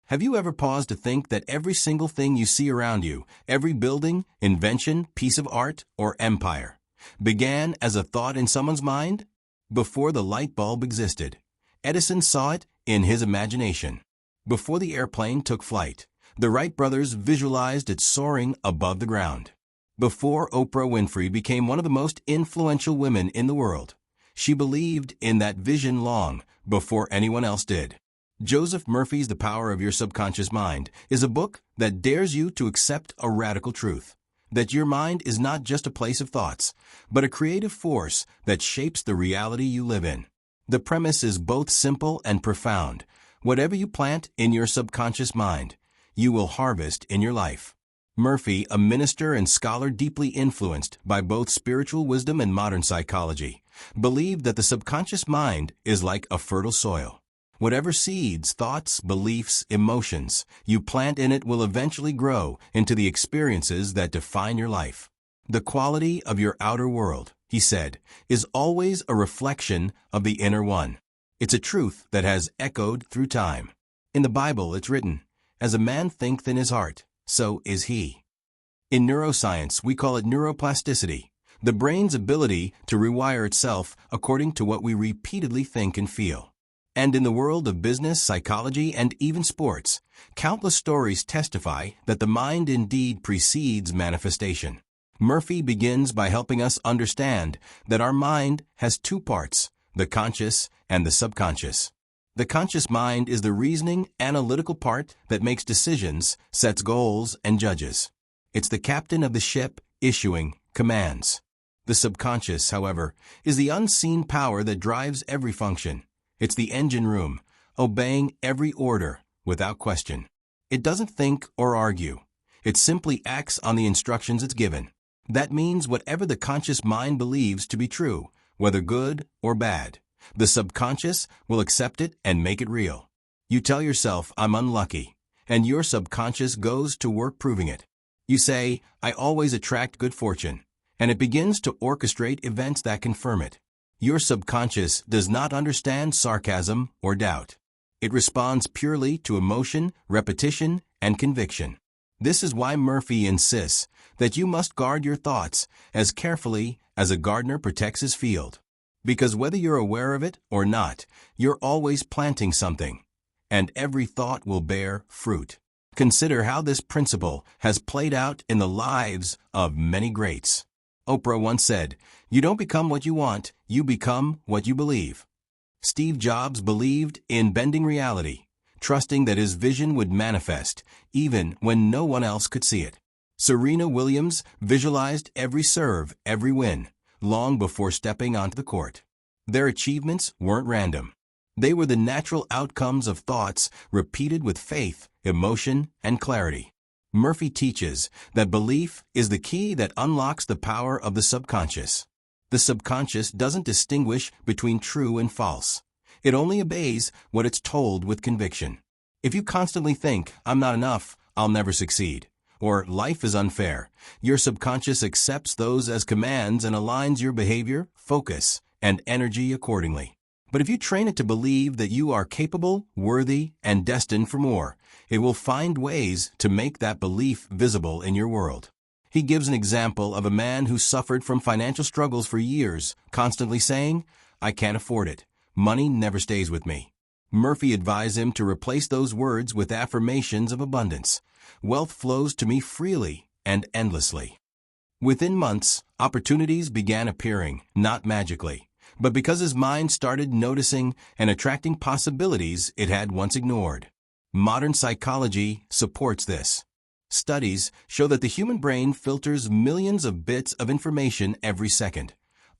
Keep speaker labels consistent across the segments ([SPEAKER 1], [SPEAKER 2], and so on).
[SPEAKER 1] Have you ever paused to think that every single thing you see around you, every building, invention, piece of art, or empire, began as a thought in someone's mind? Before the light bulb existed, Edison saw it in his imagination. Before the airplane took flight, the Wright brothers visualized it soaring above the ground. Before Oprah Winfrey became one of the most influential women in the world, she believed in that vision long before anyone else did. Joseph Murphy's The Power of Your Subconscious Mind is a book that dares you to accept a radical truth, that your mind is not just a place of thoughts, but a creative force that shapes the reality you live in. The premise is both simple and profound. Whatever you plant in your subconscious mind, you will harvest in your life. Murphy, a minister and scholar deeply influenced by both spiritual wisdom and modern psychology, believed that the subconscious mind is like a fertile soil. Whatever seeds, thoughts, beliefs, emotions you plant in it will eventually grow into the experiences that define your life. The quality of your outer world, he said, is always a reflection of the inner one. It's a truth that has echoed through time. In the Bible, it's written, "As a man thinketh in his heart, so is he." In neuroscience, we call it neuroplasticity, the brain's ability to rewire itself according to what we repeatedly think and feel. And in the world of business, psychology, and even sports, countless stories testify that the mind indeed precedes manifestation. Murphy begins by helping us understand that our mind has two parts, the conscious and the subconscious. The conscious mind is the reasoning, analytical part that makes decisions, sets goals, and judges. It's the captain of the ship issuing commands. The subconscious, however, is the unseen power that drives every function. It's the engine room, obeying every order without question. It doesn't think or argue. It simply acts on the instructions it's given. That means whatever the conscious mind believes to be true, whether good or bad, the subconscious will accept it and make it real. You tell yourself, "I'm unlucky," and your subconscious goes to work proving it. You say, "I always attract good fortune," and it begins to orchestrate events that confirm it. Your subconscious does not understand sarcasm or doubt. It responds purely to emotion, repetition, and conviction. This is why Murphy insists that you must guard your thoughts as carefully as a gardener protects his field. Because whether you're aware of it or not, you're always planting something, and every thought will bear fruit. Consider how this principle has played out in the lives of many greats. Oprah once said, "You don't become what you want, you become what you believe." Steve Jobs believed in bending reality, trusting that his vision would manifest, even when no one else could see it. Serena Williams visualized every serve, every win, long before stepping onto the court. Their achievements weren't random. They were the natural outcomes of thoughts repeated with faith, emotion, and clarity. Murphy teaches that belief is the key that unlocks the power of the subconscious. The subconscious doesn't distinguish between true and false. It only obeys what it's told with conviction. If you constantly think, "I'm not enough, I'll never succeed," or "life is unfair," your subconscious accepts those as commands and aligns your behavior, focus, and energy accordingly. But if you train it to believe that you are capable, worthy, and destined for more, it will find ways to make that belief visible in your world. He gives an example of a man who suffered from financial struggles for years, constantly saying, "I can't afford it. Money never stays with me." Murphy advised him to replace those words with affirmations of abundance. "Wealth flows to me freely and endlessly." Within months, opportunities began appearing, not magically, but because his mind started noticing and attracting possibilities it had once ignored. Modern psychology supports this. Studies show that the human brain filters millions of bits of information every second,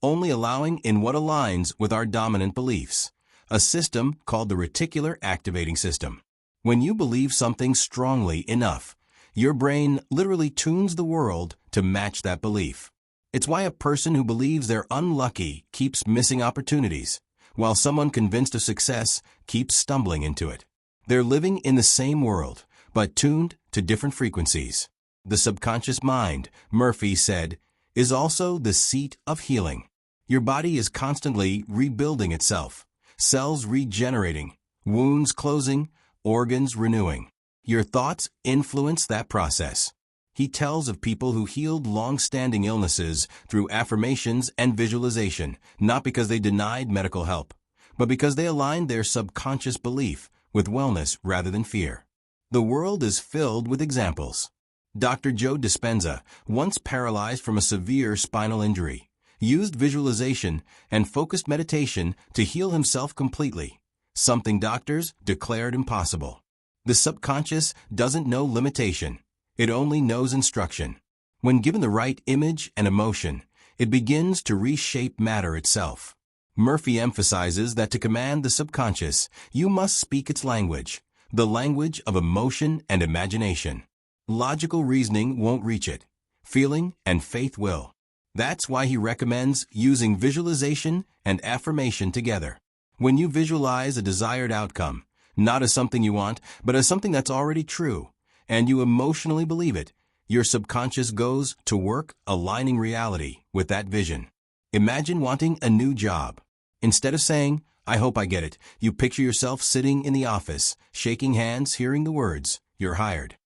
[SPEAKER 1] only allowing in what aligns with our dominant beliefs, a system called the reticular activating system. When you believe something strongly enough, your brain literally tunes the world to match that belief. It's why a person who believes they're unlucky keeps missing opportunities, while someone convinced of success keeps stumbling into it. They're living in the same world, but tuned to different frequencies. The subconscious mind, Murphy said, is also the seat of healing. Your body is constantly rebuilding itself, cells regenerating, wounds closing, organs renewing. Your thoughts influence that process. He tells of people who healed long-standing illnesses through affirmations and visualization, not because they denied medical help, but because they aligned their subconscious belief with wellness rather than fear. The world is filled with examples. Dr. Joe Dispenza, once paralyzed from a severe spinal injury, used visualization and focused meditation to heal himself completely, something doctors declared impossible. The subconscious doesn't know limitation. It only knows instruction. When given the right image and emotion, it begins to reshape matter itself. Murphy emphasizes that to command the subconscious, you must speak its language, the language of emotion and imagination. Logical reasoning won't reach it. Feeling and faith will. That's why he recommends using visualization and affirmation together. When you visualize a desired outcome, not as something you want, but as something that's already true, and you emotionally believe it, your subconscious goes to work aligning reality with that vision. Imagine wanting a new job. Instead of saying, "I hope I get it," you picture yourself sitting in the office, shaking hands, hearing the words, "You're hired."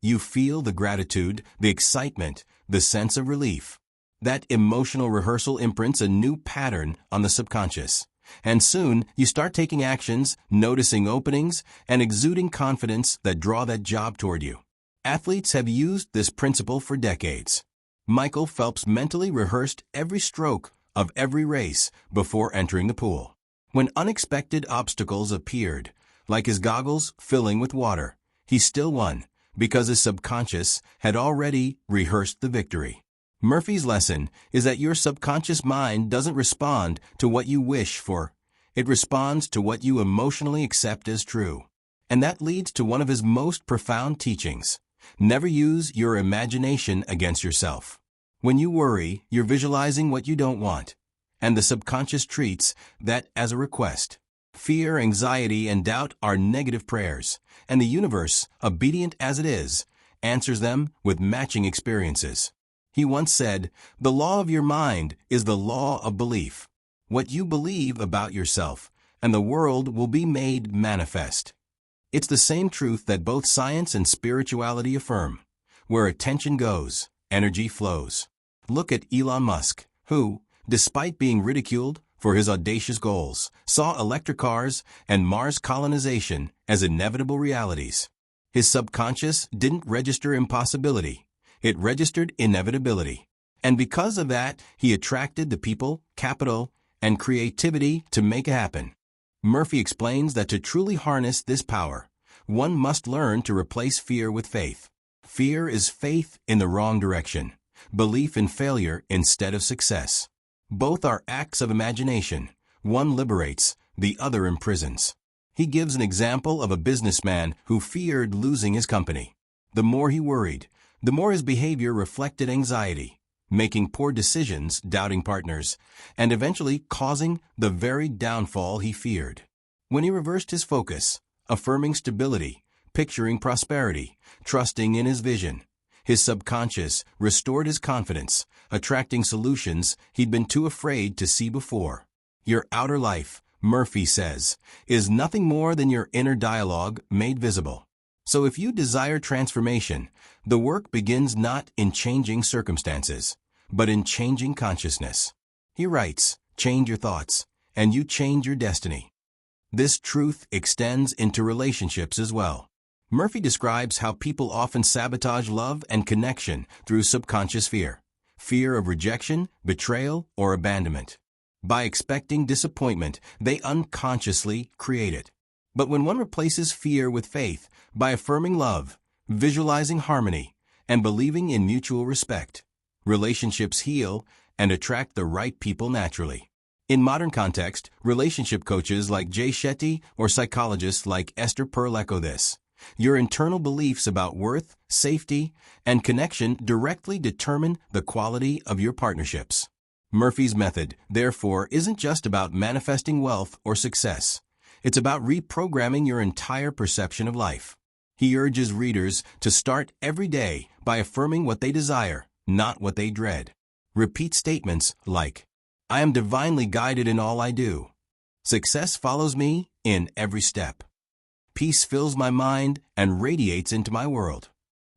[SPEAKER 1] You feel the gratitude, the excitement, the sense of relief. That emotional rehearsal imprints a new pattern on the subconscious. And soon, you start taking actions, noticing openings, and exuding confidence that draw that job toward you. Athletes have used this principle for decades. Michael Phelps mentally rehearsed every stroke of every race before entering the pool. When unexpected obstacles appeared, like his goggles filling with water, he still won because his subconscious had already rehearsed the victory. Murphy's lesson is that your subconscious mind doesn't respond to what you wish for. It responds to what you emotionally accept as true. And that leads to one of his most profound teachings. Never use your imagination against yourself. When you worry, you're visualizing what you don't want, and the subconscious treats that as a request. Fear, anxiety, and doubt are negative prayers, and the universe, obedient as it is, answers them with matching experiences. He once said, "The law of your mind is the law of belief. What you believe about yourself, and the world will be made manifest." It's the same truth that both science and spirituality affirm. Where attention goes, energy flows. Look at Elon Musk, who, despite being ridiculed for his audacious goals, saw electric cars and Mars colonization as inevitable realities. His subconscious didn't register impossibility. It registered inevitability. And because of that, he attracted the people, capital, and creativity to make it happen. Murphy explains that to truly harness this power, one must learn to replace fear with faith. Fear is faith in the wrong direction, belief in failure instead of success. Both are acts of imagination. One liberates, the other imprisons. He gives an example of a businessman who feared losing his company. The more he worried, the more his behavior reflected anxiety, making poor decisions, doubting partners, and eventually causing the very downfall he feared. When he reversed his focus, affirming stability, picturing prosperity, trusting in his vision, his subconscious restored his confidence, attracting solutions he'd been too afraid to see before. Your outer life, Murphy says, is nothing more than your inner dialogue made visible. So if you desire transformation, the work begins not in changing circumstances, but in changing consciousness. He writes, "Change your thoughts, and you change your destiny." This truth extends into relationships as well. Murphy describes how people often sabotage love and connection through subconscious fear. Fear of rejection, betrayal, or abandonment. By expecting disappointment, they unconsciously create it. But when one replaces fear with faith, by affirming love, visualizing harmony, and believing in mutual respect, relationships heal and attract the right people naturally. In modern context, relationship coaches like Jay Shetty or psychologists like Esther Perel echo this. Your internal beliefs about worth, safety, and connection directly determine the quality of your partnerships. Murphy's method, therefore, isn't just about manifesting wealth or success. It's about reprogramming your entire perception of life. He urges readers to start every day by affirming what they desire, not what they dread. Repeat statements like, "I am divinely guided in all I do." "Success follows me in every step." Peace fills my mind and radiates into my world.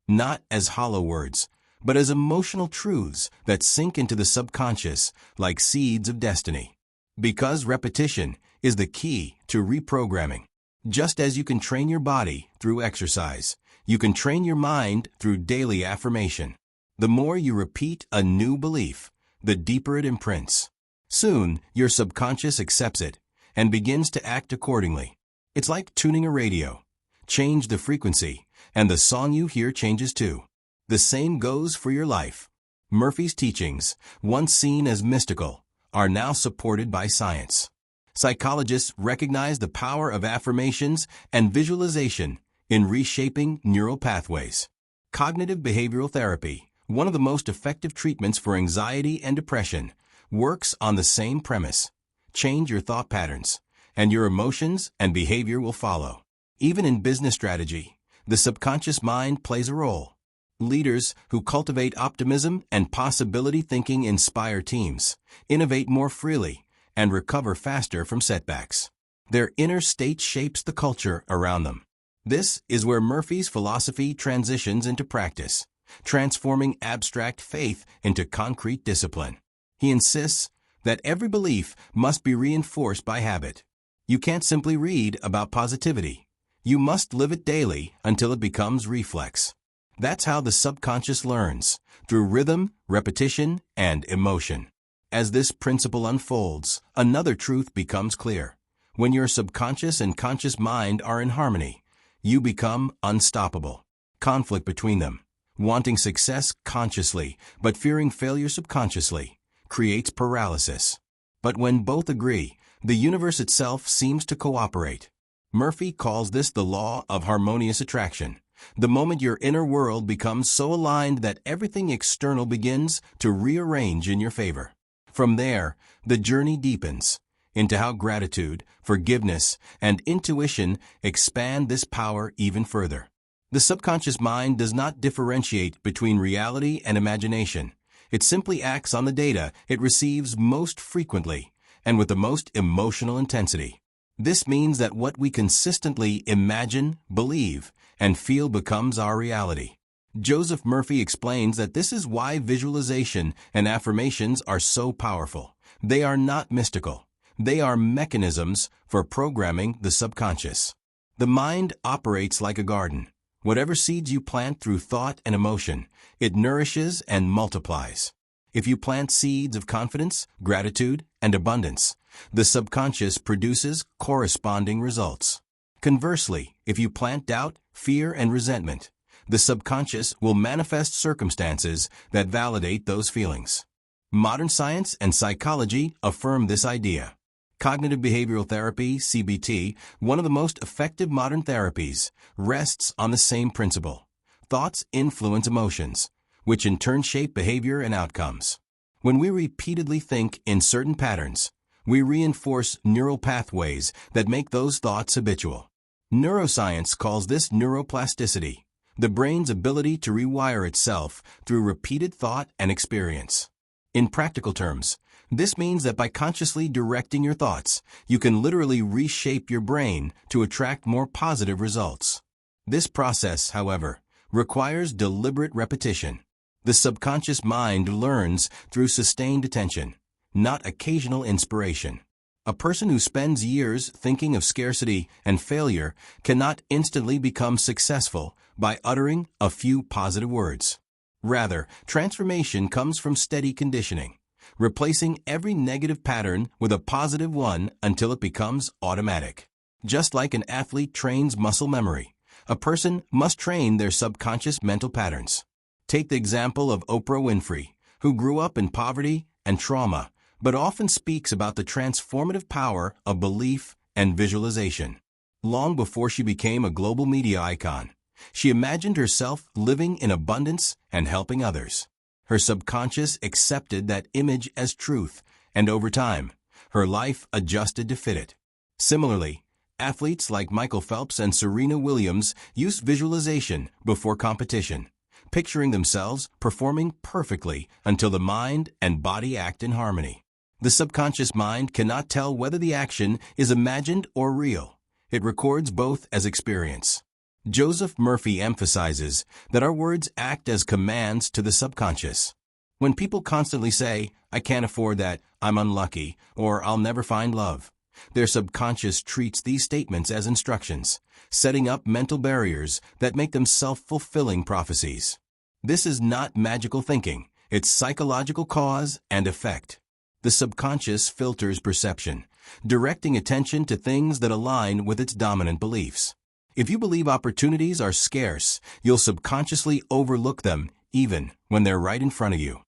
[SPEAKER 1] Not as hollow words, but as emotional truths that sink into the subconscious like seeds of destiny. Because repetition is the key to reprogramming. Just as you can train your body through exercise, you can train your mind through daily affirmation. The more you repeat a new belief, the deeper it imprints. Soon, your subconscious accepts it and begins to act accordingly. It's like tuning a radio. Change the frequency, and the song you hear changes too. The same goes for your life. Murphy's teachings, once seen as mystical, are now supported by science. Psychologists recognize the power of affirmations and visualization in reshaping neural pathways. Cognitive behavioral therapy, one of the most effective treatments for anxiety and depression, works on the same premise. Change your thought patterns, and your emotions and behavior will follow. Even in business strategy, the subconscious mind plays a role. Leaders who cultivate optimism and possibility thinking inspire teams, innovate more freely, and recover faster from setbacks. Their inner state shapes the culture around them. This is where Murphy's philosophy transitions into practice, transforming abstract faith into concrete discipline. He insists that every belief must be reinforced by habit. You can't simply read about positivity. You must live it daily until it becomes reflex. That's how the subconscious learns, through rhythm, repetition, and emotion. As this principle unfolds, another truth becomes clear. When your subconscious and conscious mind are in harmony, you become unstoppable. Conflict between them, wanting success consciously but fearing failure subconsciously, creates paralysis. But when both agree, the universe itself seems to cooperate. Murphy calls this the law of harmonious attraction. The moment your inner world becomes so aligned that everything external begins to rearrange in your favor. From there, the journey deepens into how gratitude, forgiveness, and intuition expand this power even further. The subconscious mind does not differentiate between reality and imagination. It simply acts on the data it receives most frequently and with the most emotional intensity. This means that what we consistently imagine, believe, and feel becomes our reality. Joseph Murphy explains that this is why visualization and affirmations are so powerful. They are not mystical. They are mechanisms for programming the subconscious. The mind operates like a garden. Whatever seeds you plant through thought and emotion, it nourishes and multiplies. If you plant seeds of confidence, gratitude, and abundance, the subconscious produces corresponding results. Conversely, if you plant doubt, fear, and resentment, the subconscious will manifest circumstances that validate those feelings. Modern science and psychology affirm this idea. Cognitive behavioral therapy, CBT, one of the most effective modern therapies, rests on the same principle. Thoughts influence emotions, which in turn shape behavior and outcomes. When we repeatedly think in certain patterns, we reinforce neural pathways that make those thoughts habitual. Neuroscience calls this neuroplasticity, the brain's ability to rewire itself through repeated thought and experience. In practical terms, this means that by consciously directing your thoughts, you can literally reshape your brain to attract more positive results. This process, however, requires deliberate repetition. The subconscious mind learns through sustained attention, not occasional inspiration. A person who spends years thinking of scarcity and failure cannot instantly become successful by uttering a few positive words. Rather, transformation comes from steady conditioning, replacing every negative pattern with a positive one until it becomes automatic. Just like an athlete trains muscle memory, a person must train their subconscious mental patterns. Take the example of Oprah Winfrey, who grew up in poverty and trauma, but often speaks about the transformative power of belief and visualization. Long before she became a global media icon, she imagined herself living in abundance and helping others. Her subconscious accepted that image as truth, and over time, her life adjusted to fit it. Similarly, athletes like Michael Phelps and Serena Williams use visualization before competition, picturing themselves performing perfectly until the mind and body act in harmony. The subconscious mind cannot tell whether the action is imagined or real. It records both as experience. Joseph Murphy emphasizes that our words act as commands to the subconscious. When people constantly say, "I can't afford that," "I'm unlucky," or "I'll never find love," their subconscious treats these statements as instructions, setting up mental barriers that make them self-fulfilling prophecies. This is not magical thinking, it's psychological cause and effect. The subconscious filters perception, directing attention to things that align with its dominant beliefs. If you believe opportunities are scarce, you'll subconsciously overlook them even when they're right in front of you.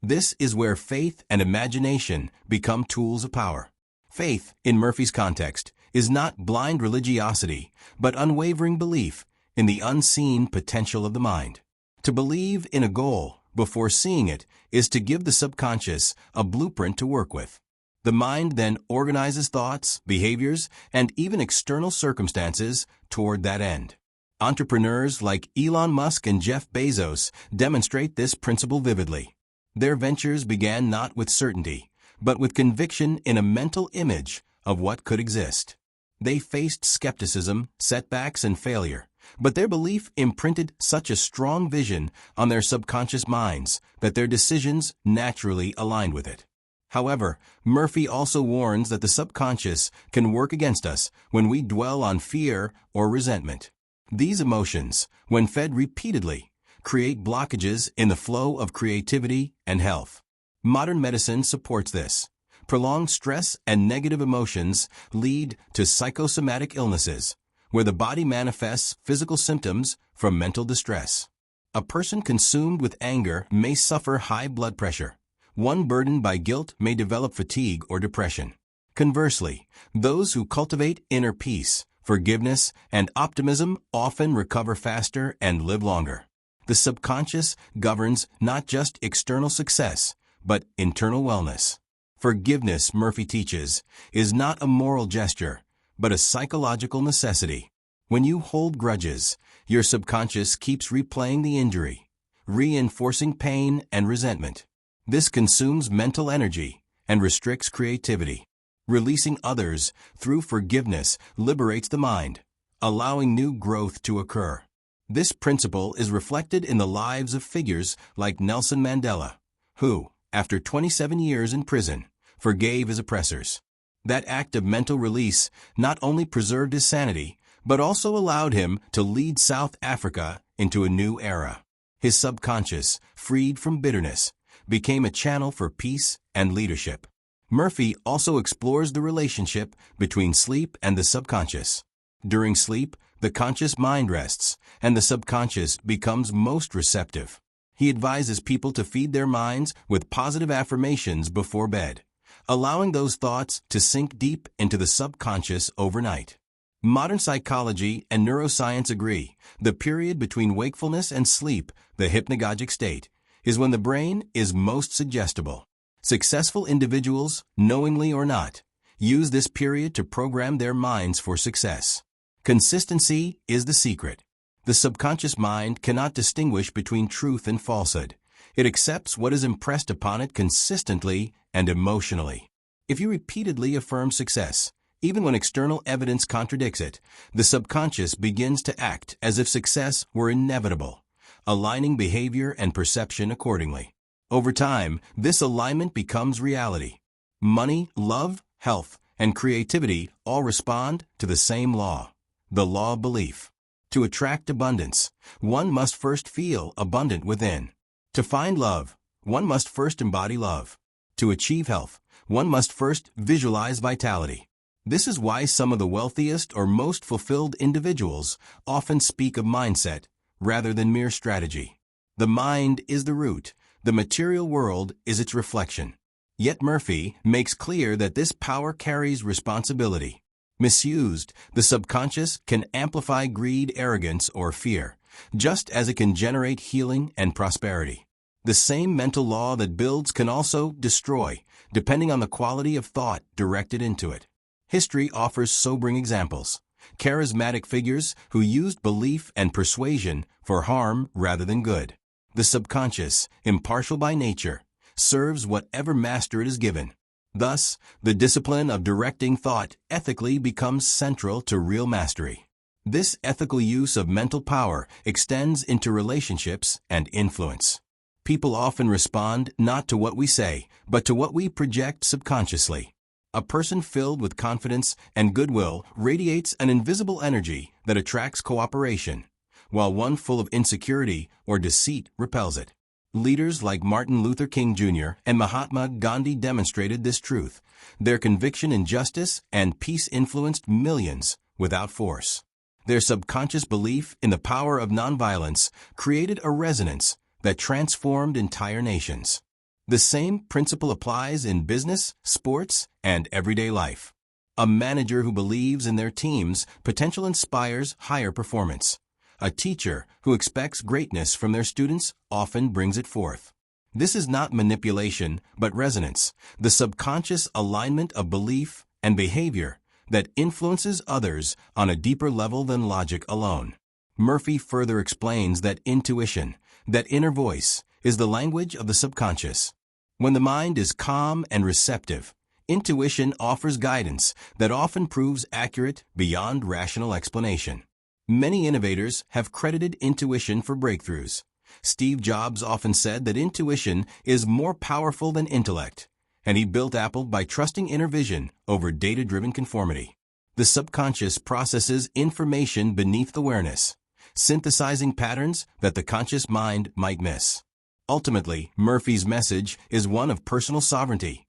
[SPEAKER 1] This is where faith and imagination become tools of power. Faith, in Murphy's context, is not blind religiosity, but unwavering belief in the unseen potential of the mind. To believe in a goal before seeing it is to give the subconscious a blueprint to work with. The mind then organizes thoughts, behaviors, and even external circumstances toward that end. Entrepreneurs like Elon Musk and Jeff Bezos demonstrate this principle vividly. Their ventures began not with certainty, but with conviction in a mental image of what could exist. They faced skepticism, setbacks, and failure, but their belief imprinted such a strong vision on their subconscious minds that their decisions naturally aligned with it. However, Murphy also warns that the subconscious can work against us when we dwell on fear or resentment. These emotions, when fed repeatedly, create blockages in the flow of creativity and health. Modern medicine supports this. Prolonged stress and negative emotions lead to psychosomatic illnesses, where the body manifests physical symptoms from mental distress. A person consumed with anger may suffer high blood pressure. One burdened by guilt may develop fatigue or depression. Conversely, those who cultivate inner peace, forgiveness, and optimism often recover faster and live longer. The subconscious governs not just external success, but internal wellness. Forgiveness, Murphy teaches, is not a moral gesture, but a psychological necessity. When you hold grudges, your subconscious keeps replaying the injury, reinforcing pain and resentment. This consumes mental energy and restricts creativity. Releasing others through forgiveness liberates the mind, allowing new growth to occur. This principle is reflected in the lives of figures like Nelson Mandela, who, after 27 years in prison, forgave his oppressors. That act of mental release not only preserved his sanity, but also allowed him to lead South Africa into a new era. His subconscious, freed from bitterness, became a channel for peace and leadership. Murphy also explores the relationship between sleep and the subconscious. During sleep, the conscious mind rests, and the subconscious becomes most receptive. He advises people to feed their minds with positive affirmations before bed, allowing those thoughts to sink deep into the subconscious overnight. Modern psychology and neuroscience agree the period between wakefulness and sleep, the hypnagogic state, is when the brain is most suggestible. Successful individuals, knowingly or not, use this period to program their minds for success. Consistency is the secret. The subconscious mind cannot distinguish between truth and falsehood. It accepts what is impressed upon it consistently and emotionally. If you repeatedly affirm success, even when external evidence contradicts it, the subconscious begins to act as if success were inevitable, aligning behavior and perception accordingly. Over time, this alignment becomes reality. Money, love, health, and creativity all respond to the same law, the law of belief. To attract abundance, one must first feel abundant within. To find love, one must first embody love. To achieve health, one must first visualize vitality. This is why some of the wealthiest or most fulfilled individuals often speak of mindset rather than mere strategy. The mind is the root, the material world is its reflection. Yet Murphy makes clear that this power carries responsibility. Misused, the subconscious can amplify greed, arrogance, or fear, just as it can generate healing and prosperity. The same mental law that builds can also destroy, depending on the quality of thought directed into it. History offers sobering examples. Charismatic figures who used belief and persuasion for harm rather than good. The subconscious, impartial by nature, serves whatever master it is given. Thus, the discipline of directing thought ethically becomes central to real mastery. This ethical use of mental power extends into relationships and influence. People often respond not to what we say, but to what we project subconsciously. A person filled with confidence and goodwill radiates an invisible energy that attracts cooperation, while one full of insecurity or deceit repels it. Leaders like Martin Luther King Jr. and Mahatma Gandhi demonstrated this truth. Their conviction in justice and peace influenced millions without force. Their subconscious belief in the power of nonviolence created a resonance that transformed entire nations. The same principle applies in business, sports, and everyday life. A manager who believes in their team's potential inspires higher performance. A teacher who expects greatness from their students often brings it forth. This is not manipulation, but resonance, the subconscious alignment of belief and behavior that influences others on a deeper level than logic alone. Murphy further explains that intuition, that inner voice, is the language of the subconscious. When the mind is calm and receptive, intuition offers guidance that often proves accurate beyond rational explanation. Many innovators have credited intuition for breakthroughs. Steve Jobs often said that intuition is more powerful than intellect, and he built Apple by trusting inner vision over data-driven conformity. The subconscious processes information beneath awareness, synthesizing patterns that the conscious mind might miss. Ultimately, Murphy's message is one of personal sovereignty.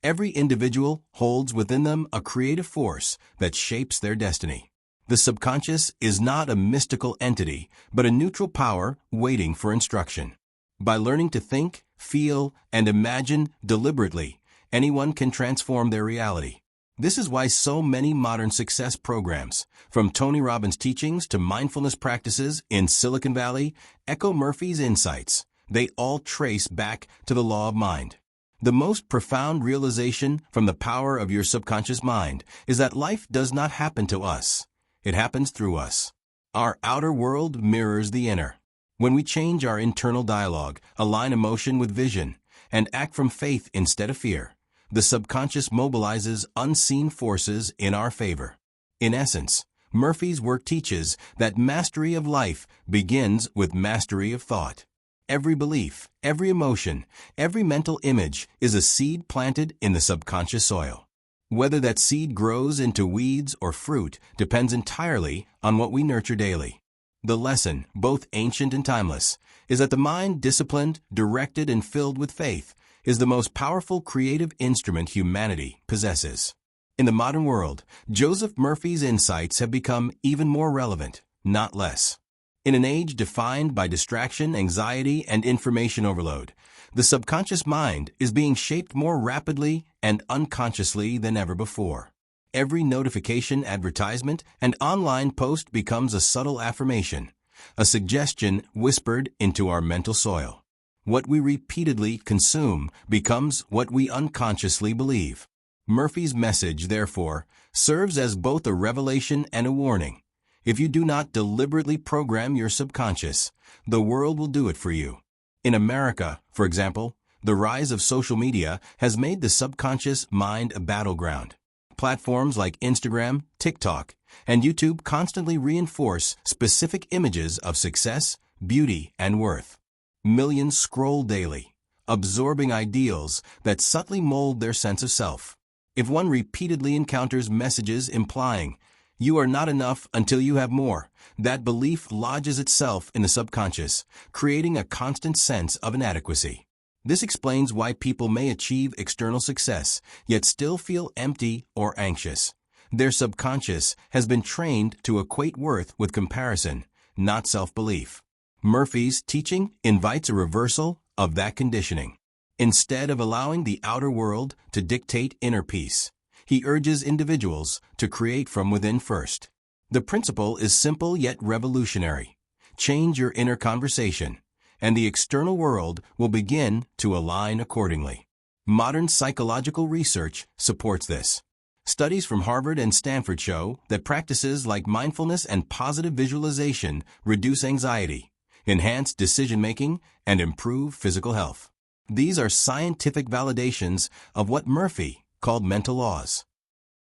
[SPEAKER 1] Every individual holds within them a creative force that shapes their destiny. The subconscious is not a mystical entity, but a neutral power waiting for instruction. By learning to think, feel, and imagine deliberately, anyone can transform their reality. This is why so many modern success programs, from Tony Robbins' teachings to mindfulness practices in Silicon Valley, echo Murphy's insights. They all trace back to the law of mind. The most profound realization from the power of your subconscious mind is that life does not happen to us. It happens through us. Our outer world mirrors the inner. When we change our internal dialogue, align emotion with vision, and act from faith instead of fear, the subconscious mobilizes unseen forces in our favor. In essence, Murphy's work teaches that mastery of life begins with mastery of thought. Every belief, every emotion, every mental image is a seed planted in the subconscious soil. Whether that seed grows into weeds or fruit depends entirely on what we nurture daily. The lesson, both ancient and timeless, is that the mind disciplined, directed, and filled with faith is the most powerful creative instrument humanity possesses. In the modern world, Joseph Murphy's insights have become even more relevant, not less. In an age defined by distraction, anxiety, and information overload, the subconscious mind is being shaped more rapidly and unconsciously than ever before. Every notification, advertisement, and online post becomes a subtle affirmation, a suggestion whispered into our mental soil. What we repeatedly consume becomes what we unconsciously believe. Murphy's message, therefore, serves as both a revelation and a warning. If you do not deliberately program your subconscious, the world will do it for you. In America, for example, the rise of social media has made the subconscious mind a battleground. Platforms like Instagram, TikTok, and YouTube constantly reinforce specific images of success, beauty, and worth. Millions scroll daily, absorbing ideals that subtly mold their sense of self. If one repeatedly encounters messages implying, "You are not enough until you have more," that belief lodges itself in the subconscious, creating a constant sense of inadequacy. This explains why people may achieve external success, yet still feel empty or anxious. Their subconscious has been trained to equate worth with comparison, not self-belief. Murphy's teaching invites a reversal of that conditioning. Instead of allowing the outer world to dictate inner peace, he urges individuals to create from within first. The principle is simple yet revolutionary. Change your inner conversation, and the external world will begin to align accordingly. Modern psychological research supports this. Studies from Harvard and Stanford show that practices like mindfulness and positive visualization reduce anxiety, enhance decision-making, and improve physical health. These are scientific validations of what Murphy called mental laws.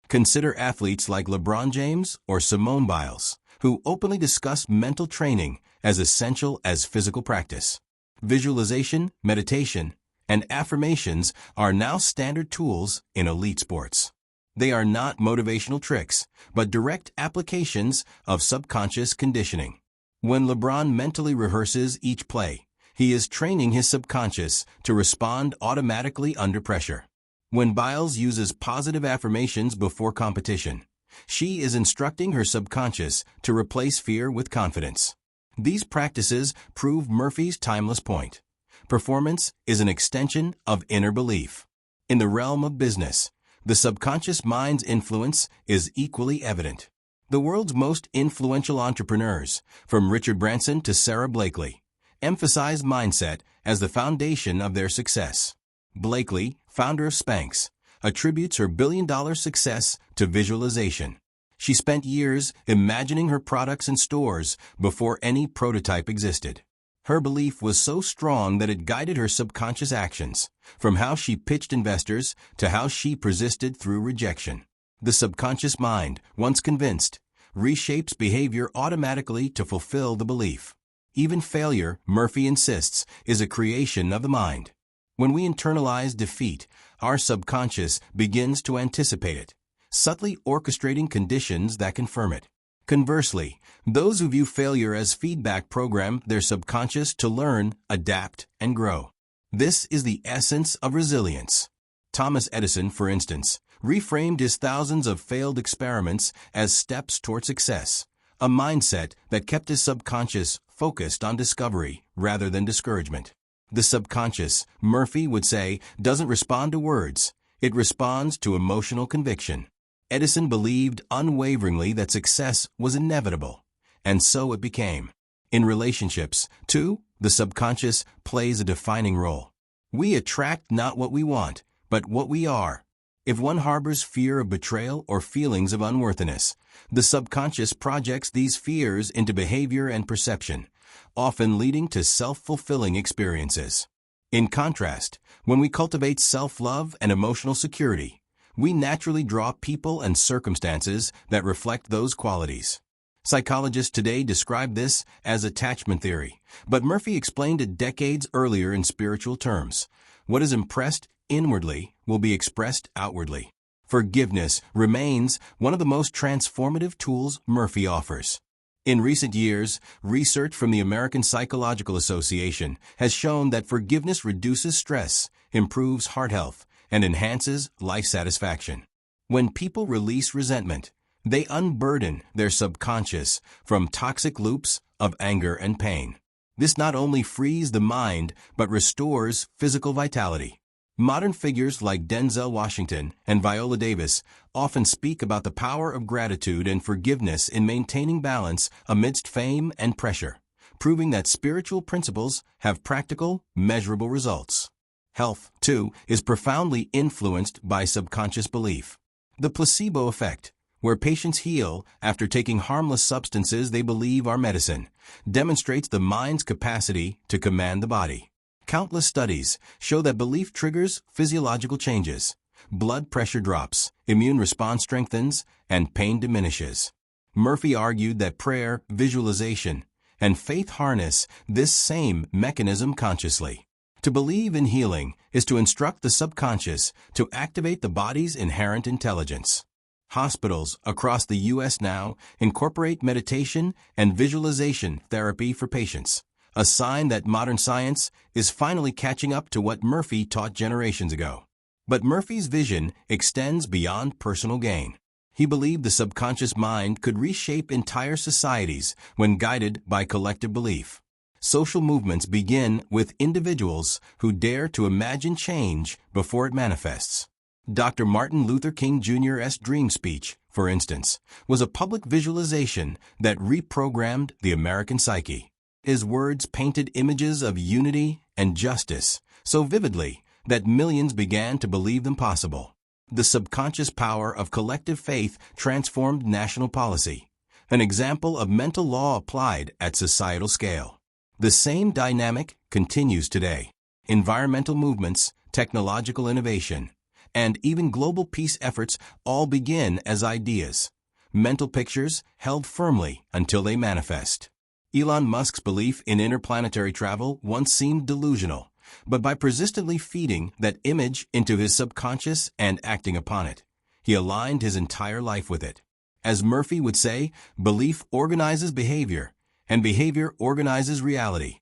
[SPEAKER 1] Consider athletes like LeBron James or Simone Biles, who openly discuss mental training as essential as physical practice. Visualization, meditation, and affirmations are now standard tools in elite sports. They are not motivational tricks, but direct applications of subconscious conditioning. When LeBron mentally rehearses each play, he is training his subconscious to respond automatically under pressure. When Biles uses positive affirmations before competition, she is instructing her subconscious to replace fear with confidence. These practices prove Murphy's timeless point. Performance is an extension of inner belief. In the realm of business, the subconscious mind's influence is equally evident. The world's most influential entrepreneurs, from Richard Branson to Sarah Blakely, emphasize mindset as the foundation of their success. Blakely, founder of Spanx, attributes her billion-dollar success to visualization. She spent years imagining her products in stores before any prototype existed. Her belief was so strong that it guided her subconscious actions, from how she pitched investors to how she persisted through rejection. The subconscious mind, once convinced, reshapes behavior automatically to fulfill the belief. Even failure, Murphy insists, is a creation of the mind. When we internalize defeat, our subconscious begins to anticipate it, subtly orchestrating conditions that confirm it. Conversely, those who view failure as feedback program their subconscious to learn, adapt, and grow. This is the essence of resilience. Thomas Edison, for instance, reframed his thousands of failed experiments as steps toward success, a mindset that kept his subconscious focused on discovery rather than discouragement. The subconscious, Murphy would say, doesn't respond to words, it responds to emotional conviction. Edison believed unwaveringly that success was inevitable, and so it became. In relationships, too, the subconscious plays a defining role. We attract not what we want, but what we are. If one harbors fear of betrayal or feelings of unworthiness, the subconscious projects these fears into behavior and perception, often leading to self-fulfilling experiences. In contrast, when we cultivate self-love and emotional security, we naturally draw people and circumstances that reflect those qualities. Psychologists today describe this as attachment theory, but Murphy explained it decades earlier in spiritual terms. What is impressed inwardly will be expressed outwardly. Forgiveness remains one of the most transformative tools Murphy offers. In recent years, research from the American Psychological Association has shown that forgiveness reduces stress, improves heart health, and enhances life satisfaction. When people release resentment, they unburden their subconscious from toxic loops of anger and pain. This not only frees the mind, but restores physical vitality. Modern figures like Denzel Washington and Viola Davis often speak about the power of gratitude and forgiveness in maintaining balance amidst fame and pressure, proving that spiritual principles have practical, measurable results. Health, too, is profoundly influenced by subconscious belief. The placebo effect, where patients heal after taking harmless substances they believe are medicine, demonstrates the mind's capacity to command the body. Countless studies show that belief triggers physiological changes. Blood pressure drops, immune response strengthens, and pain diminishes. Murphy argued that prayer, visualization, and faith harness this same mechanism consciously. To believe in healing is to instruct the subconscious to activate the body's inherent intelligence. Hospitals across the U.S. now incorporate meditation and visualization therapy for patients, a sign that modern science is finally catching up to what Murphy taught generations ago. But Murphy's vision extends beyond personal gain. He believed the subconscious mind could reshape entire societies when guided by collective belief. Social movements begin with individuals who dare to imagine change before it manifests. Dr. Martin Luther King Jr.'s dream speech, for instance, was a public visualization that reprogrammed the American psyche. His words painted images of unity and justice so vividly that millions began to believe them possible. The subconscious power of collective faith transformed national policy, an example of mental law applied at societal scale. The same dynamic continues today. Environmental movements, technological innovation, and even global peace efforts all begin as ideas, mental pictures held firmly until they manifest. Elon Musk's belief in interplanetary travel once seemed delusional, but by persistently feeding that image into his subconscious and acting upon it, he aligned his entire life with it. As Murphy would say, belief organizes behavior, and behavior organizes reality.